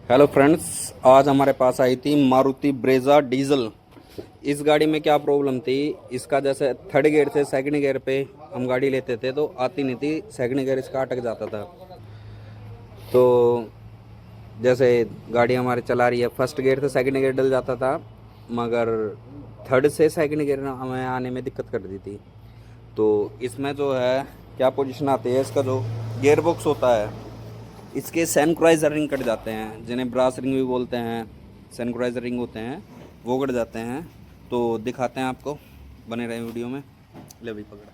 Hello friends, आज हमारे पास आई थी मारुति ब्रेजा डीजल। इस गाड़ी में क्या प्रॉब्लम थी, इसका जैसे थर्ड गियर से सेकंड गियर पे हम गाड़ी लेते थे तो आती नहीं थी, सेकंड गियर इसका अटक जाता था। तो जैसे गाड़ी हमारी चला रही है, फर्स्ट गियर से सेकंड गियर डल जाता था, मगर थर्ड से सेकंड गियर हमें आने में दिक्कत कर दी थी। तो इसमें जो है क्या पोजीशन आती है, इसका जो गियर बॉक्स होता है, इसके सैनक्राइजर रिंग कट जाते हैं, जिन्हें ब्रास रिंग भी बोलते हैं। सैनक्राइजर रिंग होते हैं, वो कट जाते हैं। तो दिखाते हैं आपको, बने रहे वीडियो में। ले भाई पकड़ा।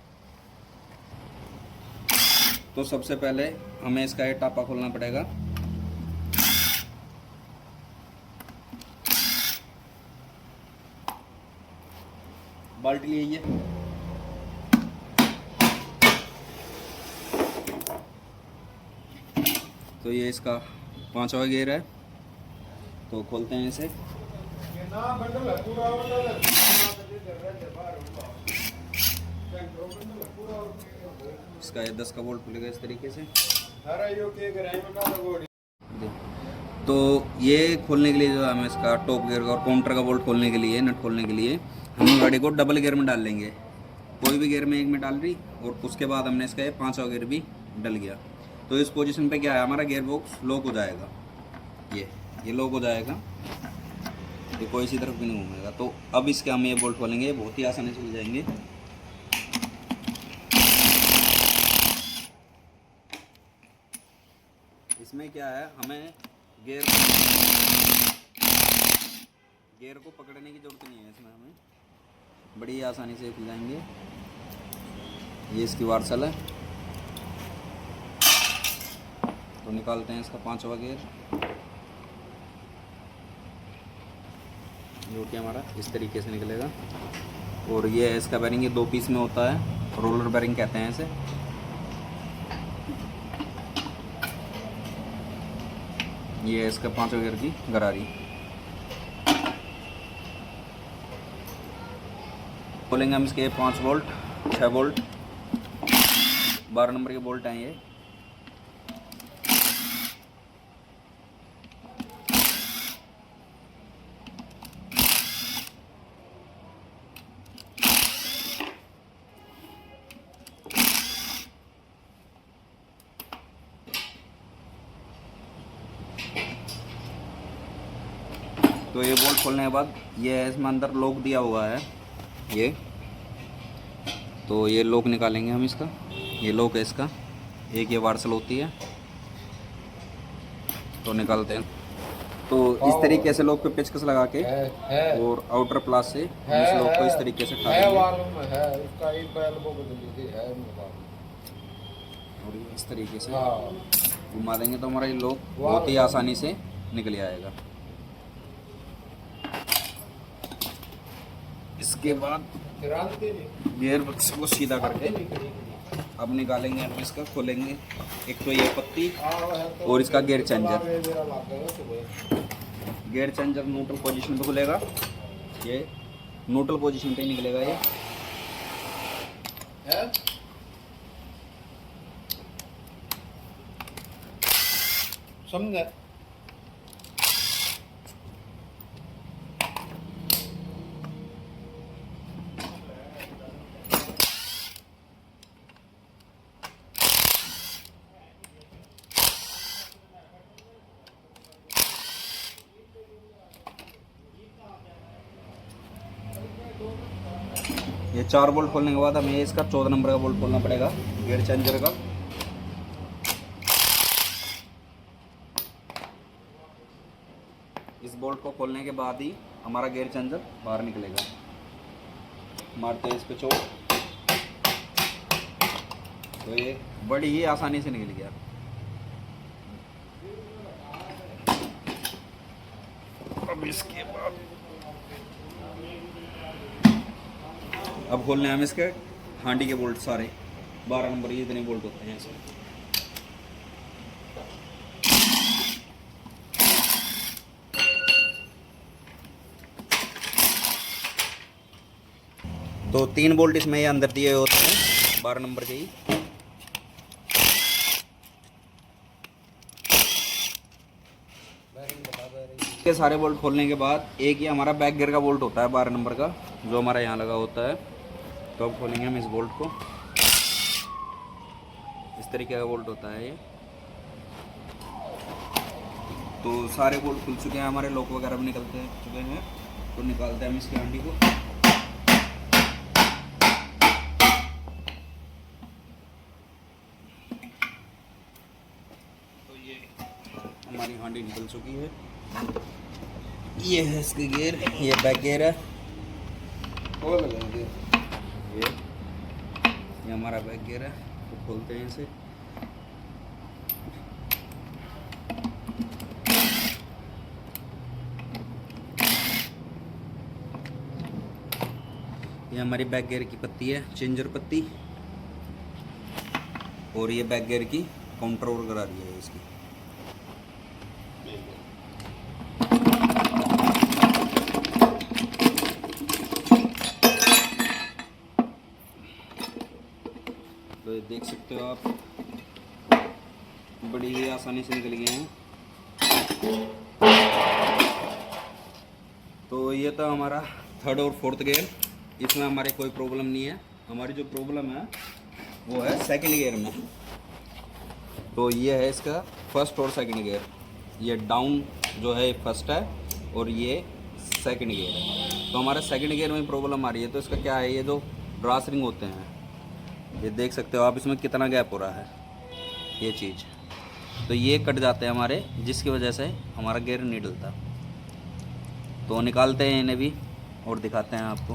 तो सबसे पहले हमें इसका ये टापा खोलना पड़ेगा। बाल्टी लीजिए। तो ये इसका पांचवा गियर है, तो खोलते हैं इसे। इसका ये 10 का बोल्ट खुलेगा इस तरीके से। तो ये खोलने के लिए जो हमें इसका टॉप गियर का और काउंटर का बोल्ट खोलने के लिए, नट खोलने के लिए हम गाड़ी को डबल गियर में डाल लेंगे। कोई भी गियर में एक में डाल रही, और उसके बाद हमने इसका ये पांचवा गियर भी डल गया। तो इस पोजीशन पे क्या है, हमारा गियर बॉक्स लॉक हो जाएगा। ये लॉक हो जाएगा, ये कोई इसी तरफ भी नहीं घूमेगा। तो अब इसके हम ये बोल्ट खोलेंगे, बहुत ही आसानी से खुल जाएंगे। इसमें क्या है, हमें गियर को पकड़ने की ज़रूरत नहीं है। इसमें हमें बड़ी आसानी से खुल जाएंगे। ये इसकी वार्सल है। तो निकालते हैं इसका पांचवा गियर, जो कि हमारा इस तरीके से निकलेगा। और ये है इसका बेरिंग, ये 2 पीस में होता है, रोलर बेरिंग कहते हैं इसे। ये है इसका पांचवा गियर की गरारी। खोलेंगे हम इसके 5 बोल्ट, 6 बोल्ट, 12 नंबर के बोल्ट हैं ये। तो ये बोल्ट खोलने के बाद ये है, इसमें अंदर लॉक दिया हुआ है ये। तो ये लॉक निकालेंगे हम इसका। ये लॉक है इसका, एक ये वार्सल होती है। तो निकालते हैं। तो इस तरीके से लॉक पे पेचकस लगा के और आउटर प्लास से इस लॉक को इस तरीके से उठा देंगे। और इस तरीके से घुमा देंगे तो हमारा ये लॉक बहुत ही आसानी से निकल आएगा। इसके बाद गियर बक्स को सीधा करके अब निकालेंगे हम इसका, खोलेंगे। एक तो ये पत्ती और इसका gear changer. Gear changer neutral position पे खुलेगा, ये न्यूट्रल पोजीशन पे निकलेगा ये। समझे? ये 4 बोल्ट खोलने के बाद हमें इसका 14 नंबर का बोल्ट खोलना पड़ेगा, गियर चेंजर का। इस बोल्ट को खोलने के बाद ही हमारा गियर चेंजर बाहर निकलेगा। मारते हैं इस पे चोट, तो ये बड़ी ही आसानी से निकल गया। अब इसके बाद अब खोलने हम इसके हांडी के बोल्ट सारे 12 नंबर, ये इतने बोल्ट होते हैं इसमें। तो 3 बोल्ट इसमें ये अंदर दिए होते हैं, 12 नंबर के ही। ये सारे बोल्ट खोलने के बाद एक ये हमारा बैक गियर का बोल्ट होता है 12 नंबर का, जो हमारा यहाँ लगा होता है। तो अब खोलेंगे हम इस बोल्ट को। इस तरीके का बोल्ट होता है ये। तो सारे बोल्ट खुल चुके हैं हमारे, लॉक वगैरह भी निकलते चुके हैं। तो निकालते हैं हम इसकी हांडी को। तो ये हमारी हांडी निकल चुकी है। ये है इसकी गियर, ये बैक गियर है। ये हमारा बैक गियर है। तो खोलते हैं इसे। ये हमारी बैक गियर की पत्ती है, चेंजर पत्ती। और ये बैक गियर की काउंटर और करा रही है इसकी। तो ये देख सकते हो आप, बड़ी ही आसानी से निकल गए हैं। तो ये था हमारा थर्ड और फोर्थ गियर। इसमें हमारे कोई प्रॉब्लम नहीं है। हमारी जो प्रॉब्लम है वो है सेकंड गियर में। तो ये है इसका फर्स्ट और सेकंड गियर। ये डाउन जो है फर्स्ट है और ये सेकंड गियर है। तो हमारे सेकंड गियर में प्रॉब्लम आ रही है। तो इसका क्या है, ये जो ब्रास रिंग होते हैं, ये देख सकते हो आप, इसमें कितना गैप हो रहा है ये चीज़। तो ये कट जाते हैं हमारे, जिसकी वजह से हमारा गियर नहीं डलता। तो निकालते हैं इन्हें भी और दिखाते हैं आपको।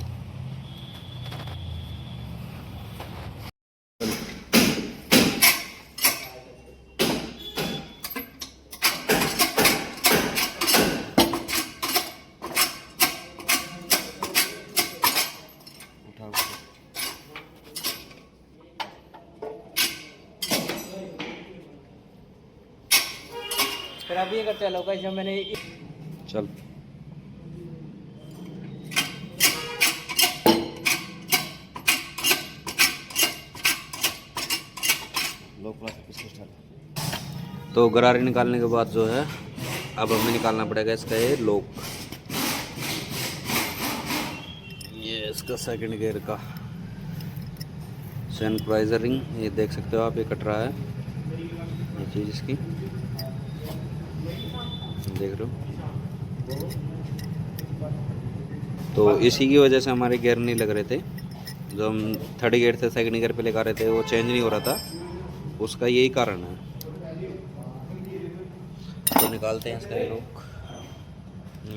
फिर अब ये करते हैं लोग, जब मैंने चल तो गरारी निकालने के बाद जो है अब हमें निकालना पड़ेगा इसका ये लॉक। ये इसका सेकंड गियर का सैनिटाइजर रिंग, ये देख सकते हो आप, ये कट रहा है ये चीज़ इसकी, देख रहे हो। तो इसी की वजह से हमारे गियर नहीं लग रहे थे। जो हम थर्ड गियर से सेकंड गियर पे लगा रहे थे वो चेंज नहीं हो रहा था, उसका यही कारण है। तो निकालते हैं इसका ये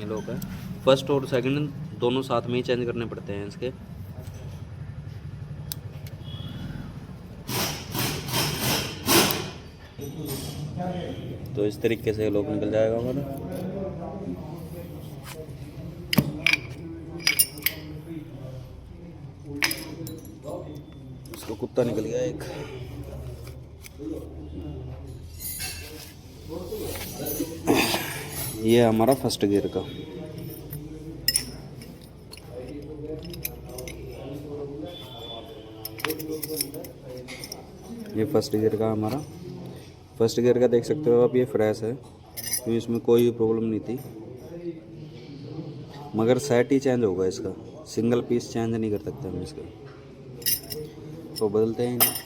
लॉक है। फर्स्ट और सेकंड दोनों साथ में ही चेंज करने पड़ते हैं इसके। तो इस तरीके से लॉक निकल जाएगा हमारा। इसको कुत्ता निकल गया एक। ये हमारा फर्स्ट गियर का। ये फर्स्ट गियर का हमारा, फर्स्ट गियर का देख सकते हो आप, ये फ्रेश है, क्योंकि इसमें कोई प्रॉब्लम नहीं थी। मगर सेट ही चेंज होगा इसका, सिंगल पीस चेंज नहीं कर सकते हम इसका। तो बदलते हैं इन्हें।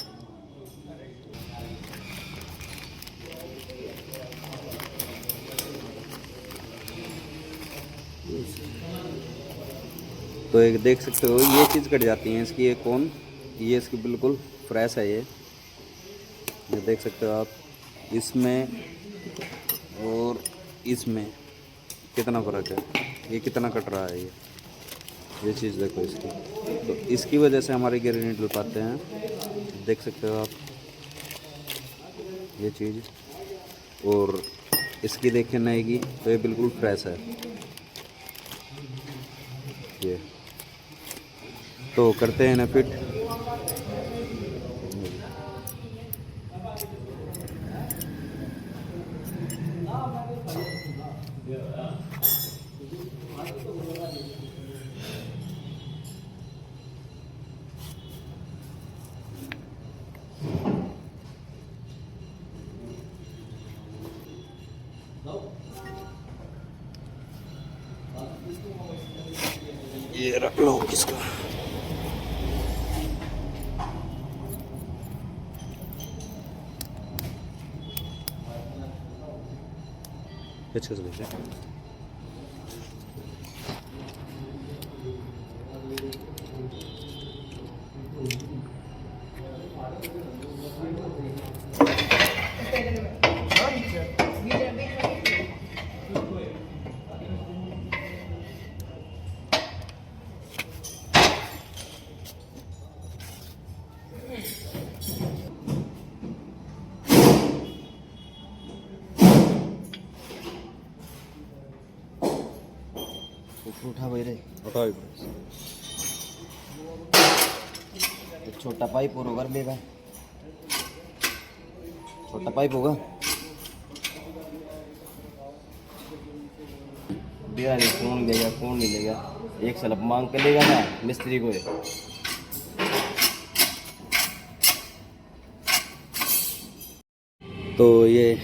तो एक देख सकते हो ये चीज़ कट जाती है इसकी, एक कौन, ये इसकी बिल्कुल फ्रेश है। ये देख सकते हो आप, इसमें और इसमें कितना फ़र्क है, ये कितना कट रहा है ये चीज़ देखो इसकी। तो इसकी वजह से हमारे गियर नहीं डल पाते हैं, देख सकते हो आप ये चीज़। और इसकी देखें नए की, तो ये बिल्कुल फ्रेश है ये। तो करते हैं ना फिट। ये रख लो इसका। अच्छा चलेगा। उठा भाई रे, उठाओ। एक छोटा पाइप और होगा बेगा, छोटा पाइप होगा बिहारी। कौन लेगा कौन नहीं लेगा, एक सलप मांग के लेगा ना मिस्त्री को। तो ये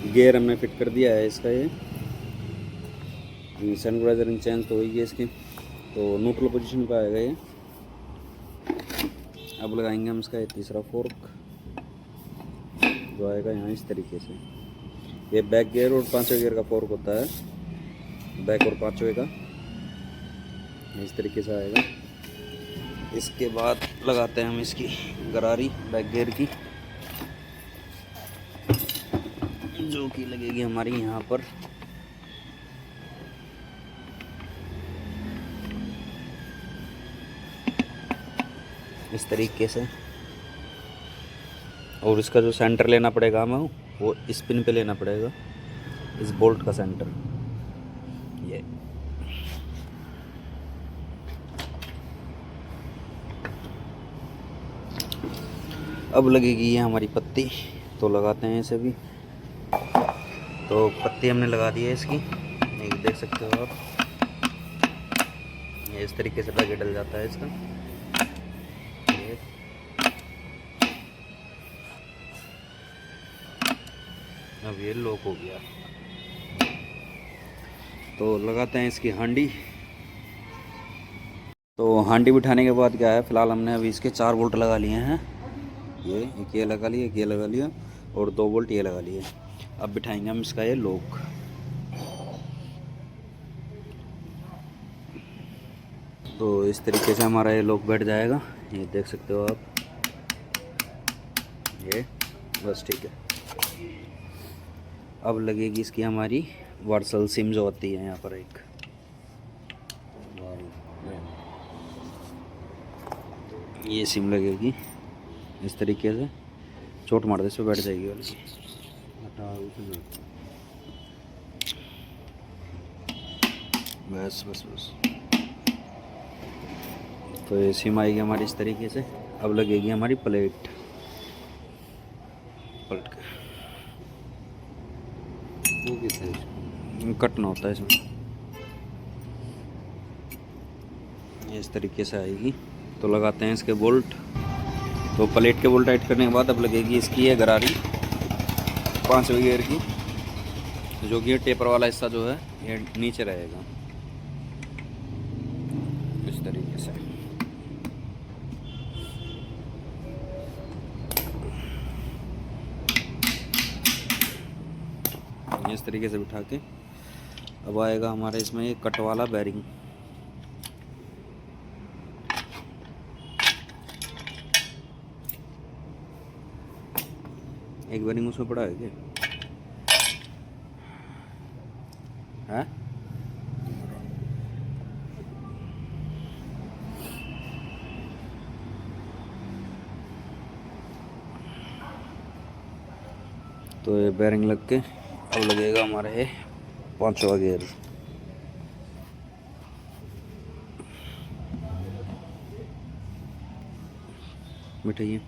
गियर हमने फिट कर दिया है इसका। ये सनग्राइजर चेंज तो होगी इसकी, तो न्यूट्रल पोजीशन पे आएगा ये। अब लगाएंगे हम इसका ये तीसरा फोर्क जो आएगा यहाँ इस तरीके से। ये बैक गियर और पांचवें गियर का फोर्क होता है, बैक और पांचवें का, इस तरीके से आएगा। इसके बाद लगाते हैं हम इसकी गरारी बैक गियर की, जो कि लगेगी हमारी यहाँ पर। इस तरीके से। और इसका जो सेंटर लेना पड़ेगा हमें, वो इस पिन पे लेना पड़ेगा, इस बोल्ट का सेंटर। ये अब लगेगी ये हमारी पत्ती, तो लगाते हैं इसे भी। तो पत्ती हमने लगा दी है इसकी, ये देख सकते हो आप। ये इस तरीके से लगे डल जाता है इसका। ये अब ये लॉक हो गया। तो लगाते हैं इसकी हांडी। तो हांडी बिठाने के बाद क्या है, फ़िलहाल हमने अभी इसके 4 बोल्ट लगा लिए हैं। ये एक ये लगा लिया, एक ये लगा लिया, और 2 बोल्ट ये लगा लिए। अब बिठाएंगे हम इसका ये लॉक। तो इस तरीके से हमारा ये लॉक बैठ जाएगा, ये देख सकते हो आप। ये बस ठीक है। अब लगेगी इसकी हमारी वर्सल सिम जो होती है यहाँ पर एक, ये सिम लगेगी इस तरीके से। चोट मार दे इस पर बैठ जाएगी वाली। बस बस बस। तो ये सिम आएगी हमारी इस तरीके से। अब लगेगी हमारी प्लेट, पलट के वो किस है कटना होता है इसमें। ये इस तरीके से आएगी। तो लगाते हैं इसके बोल्ट। तो प्लेट के बोल्ट टाइट करने के बाद अब लगेगी इसकी ये गरारी 5वें गियर की, जो कि टेपर वाला हिस्सा जो है ये नीचे रहेगा इस तरीके से। इस तरीके से बिठा के अब आएगा हमारे इसमें ये कट वाला बैरिंग। एक बैरिंग उसमें पड़ा है क्या? है? तो ये बैरिंग लग के अब लगेगा हमारा ये 5वां गियर। बिठाइए।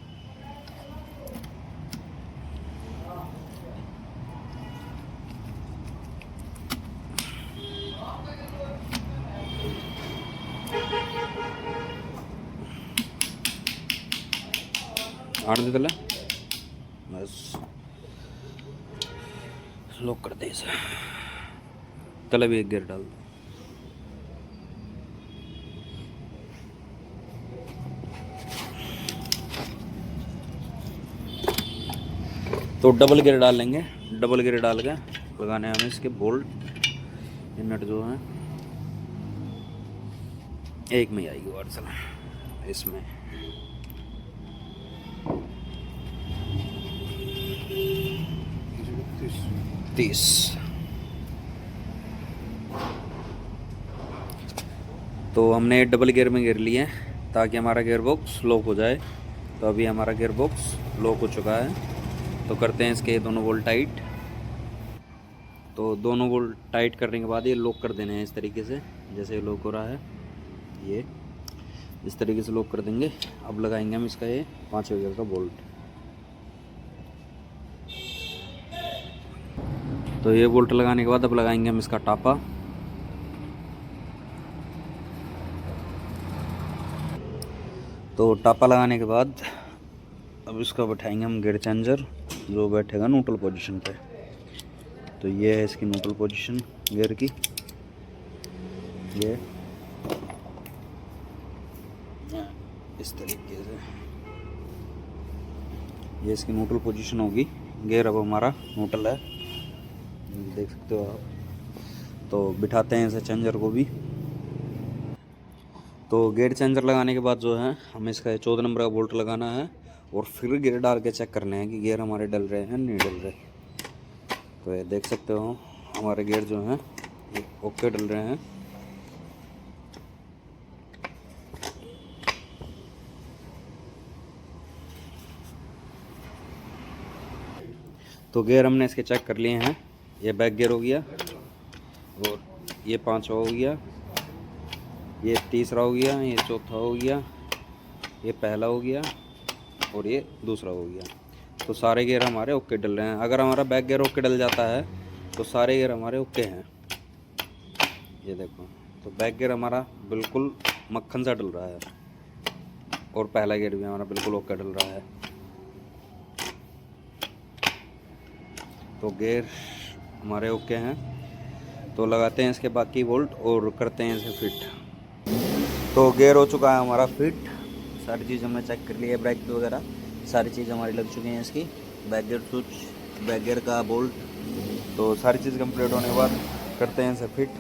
आड़ दे तले बस लॉक कर दे इसे। तले भी एक गियर डाल दो। तो डबल गियर डाल लेंगे, डबल गियर डाल के लगाने हमें इसके बोल्ट। ये नट जो है एक में ही आएगी वार्सल इसमें। तीस। तो हमने डबल गियर में गियर लिए ताकि हमारा गियर बॉक्स लॉक हो जाए। तो अभी हमारा गियर बॉक्स लॉक हो चुका है। तो करते हैं इसके दोनों बोल्ट टाइट। तो दोनों बोल्ट टाइट करने के बाद ये लॉक कर देने हैं इस तरीके से, जैसे ये लॉक हो रहा है ये इस तरीके से लॉक कर देंगे। अब लगाएंगे हम इसका ये 5वें गियर का बोल्ट। तो ये बोल्ट लगाने के बाद अब लगाएंगे हम इसका टापा। तो टापा लगाने के बाद अब इसका बैठाएंगे हम गियर चेंजर, जो बैठेगा न्यूट्रल पोजीशन पे। तो ये है इसकी न्यूट्रल पोजीशन गियर की। ये इस तरीके से ये इसकी न्यूट्रल पोजीशन होगी। गियर अब हमारा न्यूट्रल है, देख सकते हो आप। तो बिठाते हैं इसे चेंजर को भी। तो गियर चेंजर लगाने के बाद जो है हमें इसका 14 नंबर का बोल्ट लगाना है और फिर गियर डाल के चेक करने हैं कि गियर हमारे डल रहे हैं नहीं डल रहे। तो ये देख सकते हो हमारे गियर जो हैं ये ओके डल रहे हैं। तो गियर हमने इसके चेक कर लिए हैं। ये बैक गियर हो गया और ये 5वां हो गया, ये तीसरा हो गया, ये चौथा हो गया, ये पहला हो गया और ये दूसरा हो गया। तो सारे गियर हमारे ओके डल रहे हैं। अगर हमारा बैक गियर ओके डल जाता है तो सारे गियर हमारे ओके हैं। ये देखो, तो बैक गियर हमारा बिल्कुल मक्खन सा डल रहा है और पहला गियर भी हमारा बिल्कुल ओके डल रहा है। तो गियर हमारे ओके हैं। तो लगाते हैं इसके बाकी बोल्ट और करते हैं इसे फिट। तो गियर हो चुका है हमारा फिट। सारी चीज़ हमने चेक कर ली है, ब्रेक वगैरह सारी चीज़ हमारी लग चुकी हैं इसकी। Back gear switch, back gear का बोल्ट, तो सारी चीज़ कंप्लीट होने के बाद करते हैं इसे फिट।